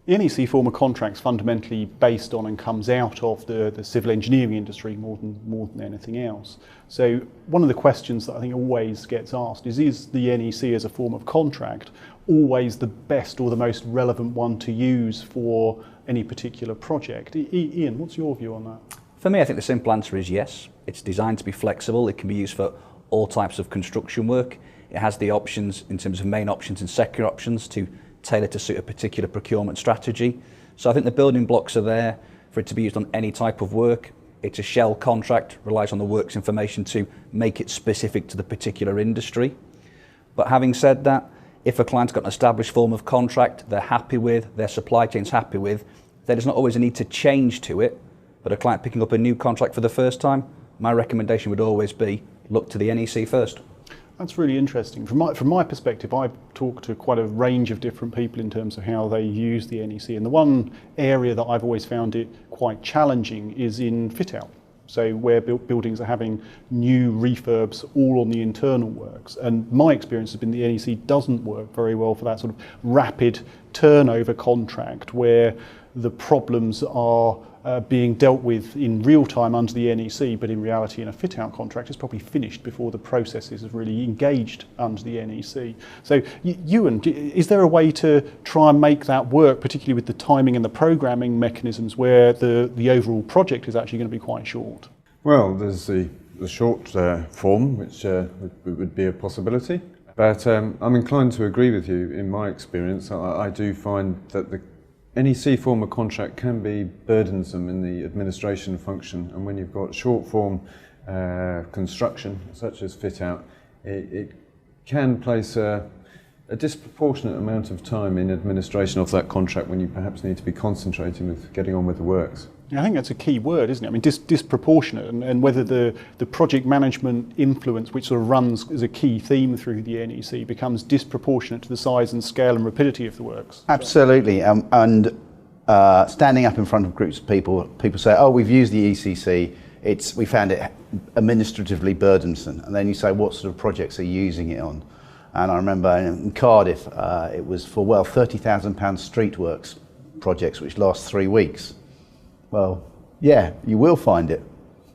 The NEC form of contracts fundamentally based on and comes out of the civil engineering industry more than anything else. So one of the questions that I think always gets asked is the NEC as a form of contract always the best or the most relevant one to use for any particular project? Ian, what's your view on that? For me, I think the simple answer is yes. It's designed to be flexible. It can be used for all types of construction work. It has the options in terms of main options and secondary options to tailor to suit a particular procurement strategy. So I think the building blocks are there for it to be used on any type of work. It's a shell contract, relies on the works information to make it specific to the particular industry. But having said that, if a client's got an established form of contract they're happy with, their supply chain's happy with, there's not always a need to change to it. But a client picking up a new contract for the first time, my recommendation would always be look to the NEC first. That's really interesting. From my perspective, I've talked to quite a range of different people in terms of how they use the NEC. And the one area that I've always found it quite challenging is in fit out. So where buildings are having new refurbs all on the internal works. And my experience has been the NEC doesn't work very well for that sort of rapid turnover contract where the problems are being dealt with in real time under the NEC, but in reality in a fit-out contract it's probably finished before the processes have really engaged under the NEC. So Ewan, is there a way to try and make that work, particularly with the timing and the programming mechanisms where the overall project is actually going to be quite short? Well, there's the short form, which would be a possibility, but I'm inclined to agree with you. In my experience, I do find that the NEC form of contract can be burdensome in the administration function, and when you've got short form construction such as fit out, it can place a disproportionate amount of time in administration of that contract when you perhaps need to be concentrating with getting on with the works. I think that's a key word, isn't it? I mean, disproportionate, and whether the project management influence, which sort of runs as a key theme through the NEC, becomes disproportionate to the size and scale and rapidity of the works. Absolutely, and standing up in front of groups of people say, "Oh, we've used the ECC. We found it administratively burdensome." And then you say, "What sort of projects are you using it on?" And I remember in Cardiff, it was for £30,000 street works projects, which last 3 weeks. Well, yeah, you will find it.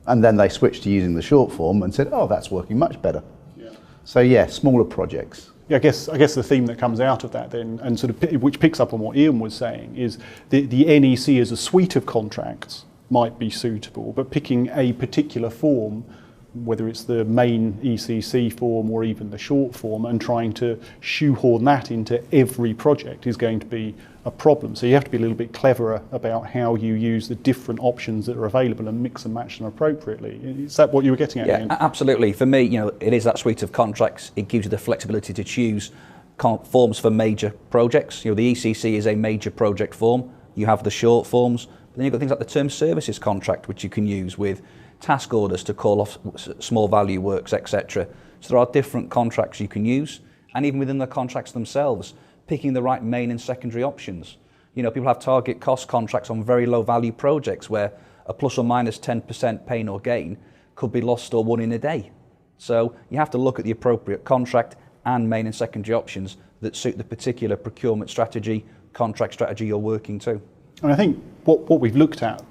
And then they switched to using the short form and said, oh, that's working much better. Yeah. So yeah, smaller projects. Yeah, I guess the theme that comes out of that then, and sort of which picks up on what Ian was saying, is the NEC as a suite of contracts might be suitable, but picking a particular form, whether it's the main ECC form or even the short form, and trying to shoehorn that into every project is going to be a problem. So you have to be a little bit cleverer about how you use the different options that are available and mix and match them appropriately. Is that what you were getting at? Yeah, Ian? Absolutely. For me, it is that suite of contracts. It gives you the flexibility to choose forms for major projects. The ECC is a major project form. You have the short forms, but then you've got things like the term services contract, which you can use with task orders to call off small value works, etc. So there are different contracts you can use, and even within the contracts themselves, picking the right main and secondary options. People have target cost contracts on very low value projects where a plus or minus 10% pain or gain could be lost or won in a day. So you have to look at the appropriate contract and main and secondary options that suit the particular procurement strategy, contract strategy you're working to. And I think what we've looked at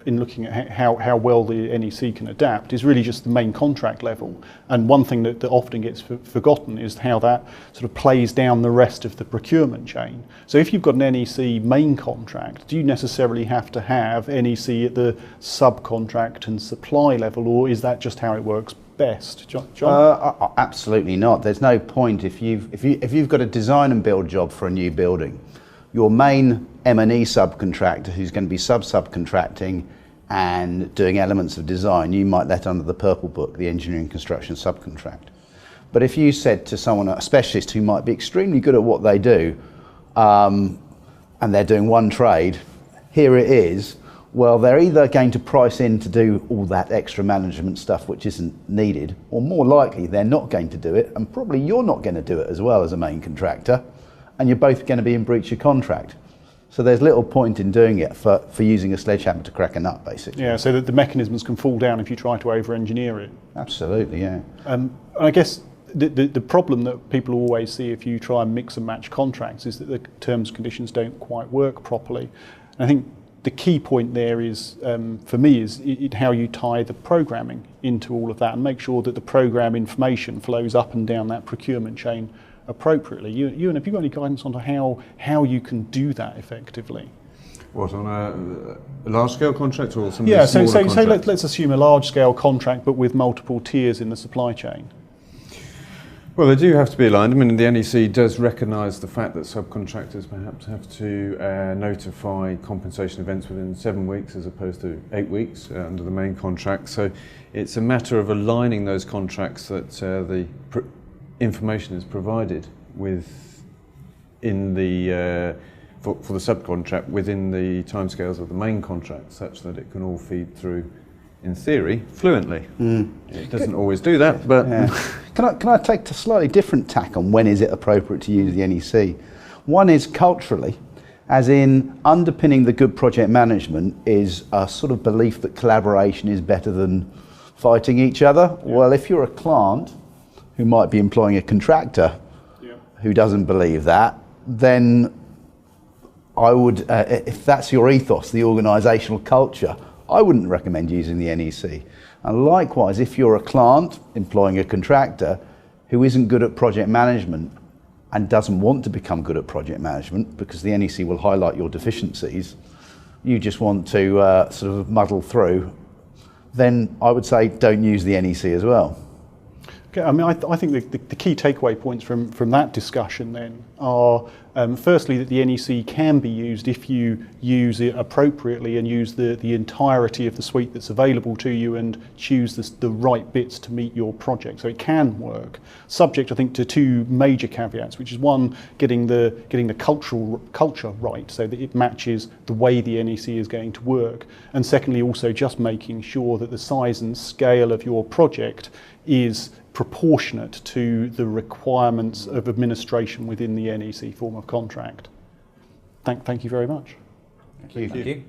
in looking at how well the NEC can adapt is really just the main contract level. And one thing that often gets forgotten is how that sort of plays down the rest of the procurement chain. So if you've got an NEC main contract, do you necessarily have to have NEC at the subcontract and supply level, or is that just how it works best? John? Absolutely not. There's no point if you've got a design and build job for a new building. Your main M&E subcontractor, who's going to be subcontracting and doing elements of design, you might let under the purple book, the engineering construction subcontract. But if you said to someone, a specialist who might be extremely good at what they do, and they're doing one trade, here it is, well, they're either going to price in to do all that extra management stuff which isn't needed, or more likely they're not going to do it, and probably you're not going to do it as well as a main contractor, and you're both going to be in breach of contract. So there's little point in doing it for using a sledgehammer to crack a nut, basically. Yeah, so that the mechanisms can fall down if you try to over-engineer it. Absolutely, yeah. And I guess the problem that people always see if you try and mix and match contracts is that the terms and conditions don't quite work properly. And I think the key point there is, for me, is how you tie the programming into all of that and make sure that the program information flows up and down that procurement chain appropriately. Ewan, have you got any guidance on how you can do that effectively? What, on a large-scale contract or some Yeah, smaller so contract? let's assume a large-scale contract but with multiple tiers in the supply chain. Well, they do have to be aligned. I mean, the NEC does recognise the fact that subcontractors perhaps have to notify compensation events within 7 weeks as opposed to 8 weeks under the main contract. So it's a matter of aligning those contracts that the information is provided with in the for the subcontract within the timescales of the main contract, such that it can all feed through, in theory, fluently. It doesn't always do that, but... Yeah. Can I take a slightly different tack on when is it appropriate to use the NEC? One is culturally, as in underpinning the good project management is a sort of belief that collaboration is better than fighting each other. Yeah. Well, if you're a client who might be employing a contractor who doesn't believe that, then I would, if that's your ethos, the organisational culture, I wouldn't recommend using the NEC. And likewise, if you're a client employing a contractor who isn't good at project management and doesn't want to become good at project management because the NEC will highlight your deficiencies, you just want to sort of muddle through, then I would say don't use the NEC as well. Okay, I mean, I think the key takeaway points from that discussion then are, firstly, that the NEC can be used if you use it appropriately and use the entirety of the suite that's available to you and choose the right bits to meet your project. So it can work, subject, I think, to two major caveats, which is one, getting the culture right so that it matches the way the NEC is going to work, and secondly, also just making sure that the size and scale of your project is proportionate to the requirements of administration within the NEC form of contract. Thank you very much. Thank you. Thank you.